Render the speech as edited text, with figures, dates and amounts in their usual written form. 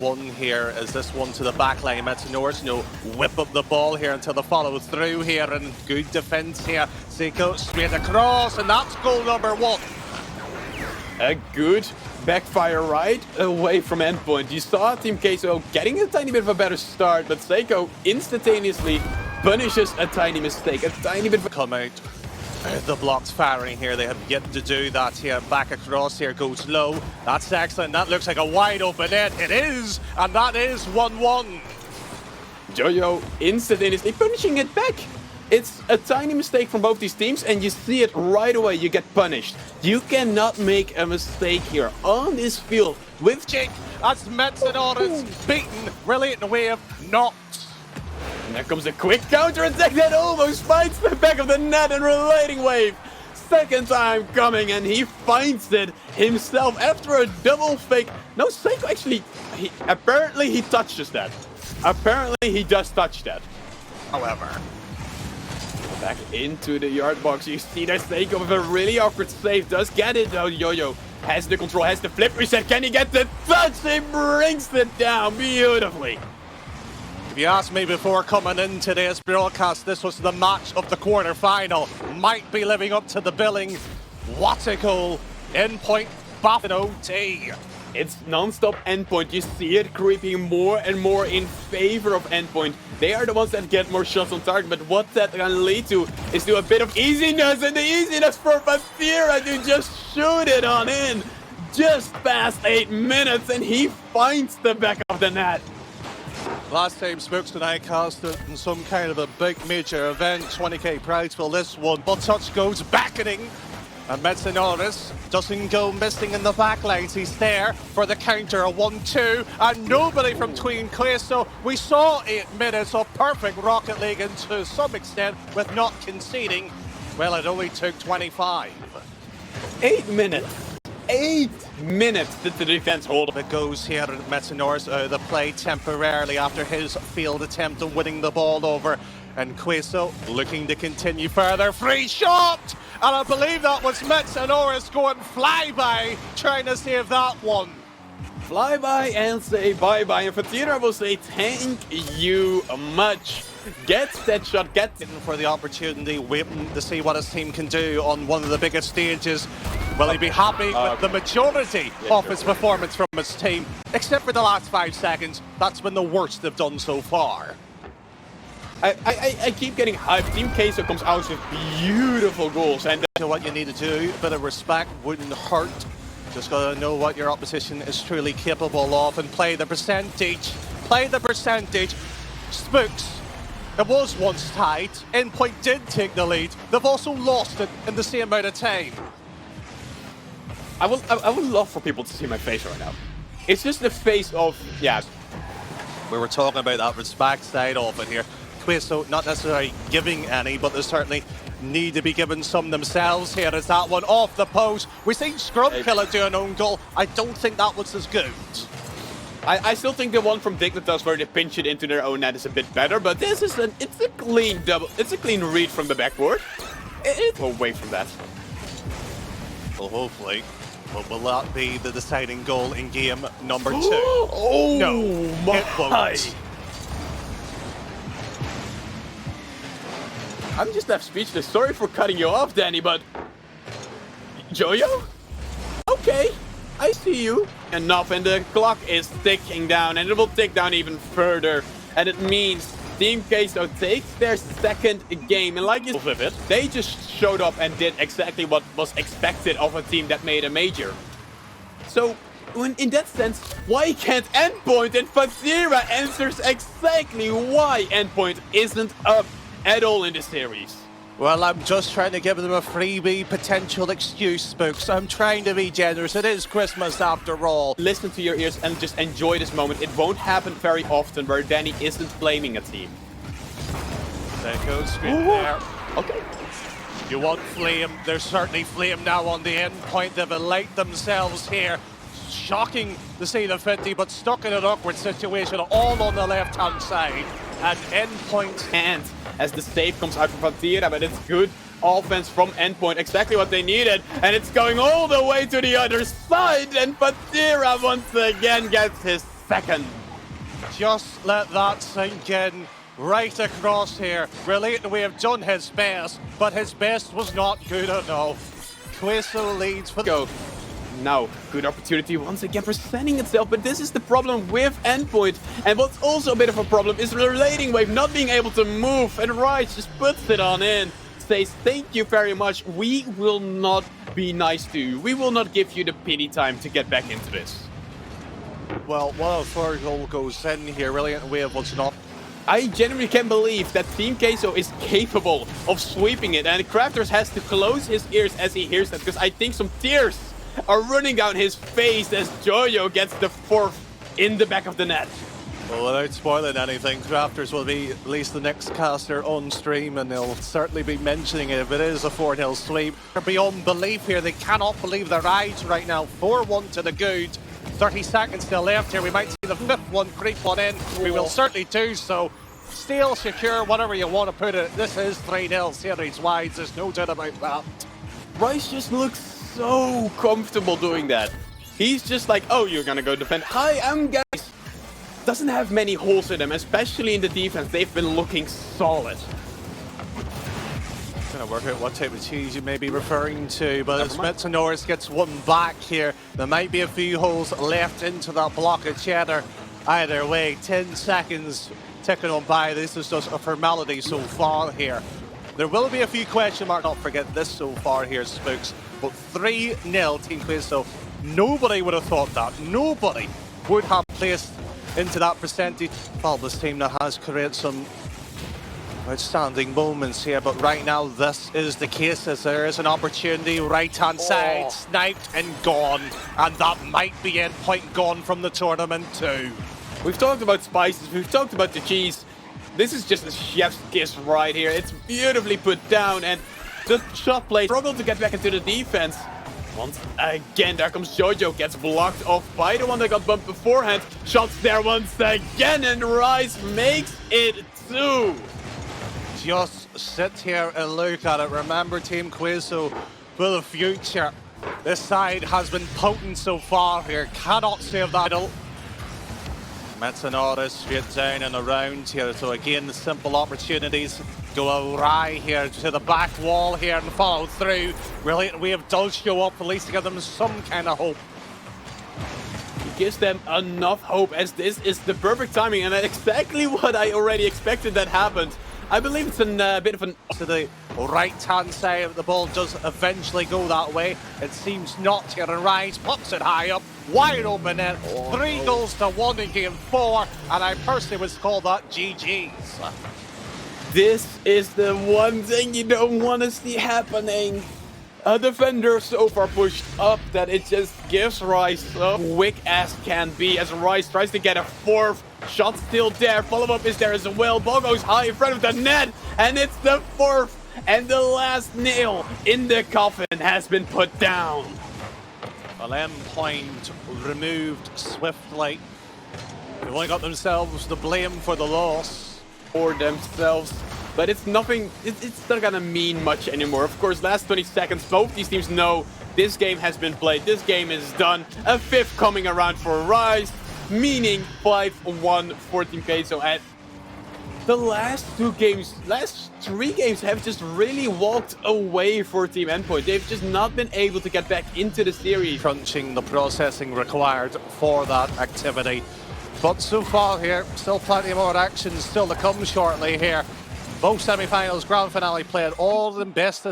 One here is this one to the back line. Metanors, whip up the ball here until the follow through here, and good defense here. Seiko straight across, and that's goal number 1. A good backfire right away from Endpoint. You saw Team Queso getting a tiny bit of a better start, but Seiko instantaneously punishes a tiny mistake, a tiny bit of a come out. The blocks firing here, they have yet to do that here. Back across here, goes low. That's excellent. That looks like a wide open net. It is, and that is 1-1. Jojo instantaneously punishing it back. It's a tiny mistake from both these teams, and you see it right away. You get punished. You cannot make a mistake here on this field with Jake. That's Metanors beaten, really in the way of not. And there comes a quick counter-attack that almost finds the back of the net and relating wave. Second time coming, and he finds it himself after a double fake. No, Seiko actually, apparently he touches that. Apparently he does touch that. However, back into the yard box, you see that Seiko with a really awkward save does get it though. Yo-Yo has the control, has the flip reset. Can he get the touch? He brings it down beautifully. If you asked me before coming in today's broadcast, this was the match of the quarter-final. Might be living up to the billing. What a goal. Endpoint, Buffin OT. It's non-stop Endpoint. You see it creeping more and more in favor of Endpoint. They are the ones that get more shots on target, but what that can lead to is to a bit of easiness, and the easiness for Fatira to just shoot it on in. Just past 8 minutes, and he finds the back of the net. Last time Smokes and I cast it in some kind of a big major event, 20k prize for this one, but touch goes beckoning, and Metanors doesn't go missing in the backlines. He's there for the counter, a 1-2, and nobody from Team Queso. We saw 8 minutes of perfect Rocket League, and to some extent, with not conceding, well, it only took 25. 8 minutes. 8 minutes did the defense hold. It goes here, Metanors the play temporarily after his failed attempt on winning the ball over. And Queso looking to continue further. Free shot! And I believe that was Metanors going flyby, trying to save that one. Flyby and say bye-bye. And Fatira will say thank you much. Gets that shot, gets it. For the opportunity, waiting to see what his team can do on one of the biggest stages. Will he be happy with the majority of his performance from his team? Except for the last 5 seconds, that's been the worst they've done so far. I keep getting hyped. Team Queso comes out with beautiful goals. And what you need to do, a bit of respect wouldn't hurt. Just gotta know what your opposition is truly capable of and play the percentage. Play the percentage. Spooks. It was once tied. Endpoint did take the lead. They've also lost it in the same amount of time. I would love for people to see my face right now. It's just the face of, yeah. We were talking about that respect side of it here. Queso not necessarily giving any, but they certainly need to be given some themselves here. Is that one off the post? We've seen Scrum Killer do an own goal. I don't think that was as good. I still think the one from Dignitas where they pinch it into their own net is a bit better, but this is it's a clean double. It's a clean read from the backboard. It's away from that. Well, hopefully. But will that be the deciding goal in game number 2? Oh, no, my. It won't. I'm just left speechless. Sorry for cutting you off, Danny, but... Jojo? Okay, I see you. Enough, and the clock is ticking down, and it will tick down even further. And it means Team Queso takes their second game, and like you said, they just showed up and did exactly what was expected of a team that made a major. So, in that sense, why can't Endpoint? And Fatira answers exactly why Endpoint isn't up at all in this series. Well, I'm just trying to give them a freebie potential excuse, Spooks. I'm trying to be generous. It is Christmas after all. Listen to your ears and just enjoy this moment. It won't happen very often where Danny isn't blaming a team. There goes screen there. Okay. You want flame? There's certainly flame now on the end point. They've elate themselves here. Shocking to see the 50, but stuck in an awkward situation all on the left-hand side. And Endpoint. And as the save comes out from Fatira, but it's good offense from Endpoint, exactly what they needed, and it's going all the way to the other side, and Fatira once again gets his second. Just let that sink in. Right across here. Brilliant, we have done his best, but his best was not good enough. Queso leads for Go. Now, good opportunity once again presenting itself, but this is the problem with Endpoint. And what's also a bit of a problem is relating wave not being able to move, and Rise just puts it on in. Says, thank you very much, we will not be nice to you. We will not give you the pity time to get back into this. Well, while our goal goes in here, Brilliant Wave was not. I genuinely can't believe that Team Queso is capable of sweeping it, and Crafters has to close his ears as he hears that, because I think some tears are running down his face as Joyo gets the 4th in the back of the net. Well, without spoiling anything, Crafters will be at least the next caster on stream, and they'll certainly be mentioning it if it is a 4-0 sweep. They're beyond belief here. They cannot believe their eyes right now. 4-1 to the good. 30 seconds still left here. We might see the 5th one creep on in. We will certainly do so. Still secure, whatever you want to put it. This is 3-0 series-wise. There's no doubt about that. Rice just looks so comfortable doing that. He's just like, oh, you're gonna go defend. Hi, I'm guys. Doesn't have many holes in them, especially in the defense. They've been looking solid. Trying to work out what type of cheese you may be referring to, but as Metanoris gets one back here, there might be a few holes left into that block of cheddar. Either way, 10 seconds ticking on by. This is just a formality so far here. There will be a few question marks, don't forget this so far here, Spooks, but 3-0 Team Queso. Nobody would have thought that. Nobody would have placed into that percentage. Well, this team that has created some outstanding moments here, but right now this is the case as there is an opportunity. Right-hand side, sniped and gone, and that might be Endpoint gone from the tournament too. We've talked about spices, we've talked about the cheese. This is just a chef's kiss right here. It's beautifully put down, and the shot play struggled to get back into the defense. Once again, there comes Jojo, gets blocked off by the one that got bumped beforehand. Shots there once again, and Rise makes it 2. Just sit here and look at it. Remember, Team Queso for the future. This side has been potent so far here. Cannot save that. Metanoris straight down and around here. So again, the simple opportunities go awry here to the back wall here and follow through. Brilliant Wave does show up, at least to give them some kind of hope. He gives them enough hope, as this is the perfect timing, and exactly what I already expected that happened. I believe it's a bit of an... To the right-hand side of the ball does eventually go that way. It seems not to Rise, pops it high up, wide open net. 3 goals to 1 in game 4, and I personally would call that GG's. This is the one thing you don't want to see happening. A defender so far pushed up that it just gives Rise a quick as can be, as Rise tries to get a 4th. Shot still there, follow-up is there as well. Ball goes high in front of the net, and it's the 4th. And the last nail in the coffin has been put down. Well, Endpoint removed swiftly. They've only got themselves the blame for the loss. For themselves. But it's nothing, it's not gonna mean much anymore. Of course, last 20 seconds, both these teams know this game has been played. This game is done. A 5th coming around for Rise, meaning 5-1 for Team Queso. And the last 3 games have just really walked away for Team Endpoint. They've just not been able to get back into the series. Crunching the processing required for that activity. But so far here, still plenty more action still to come shortly here. Both semi-finals, grand finale played, all of them best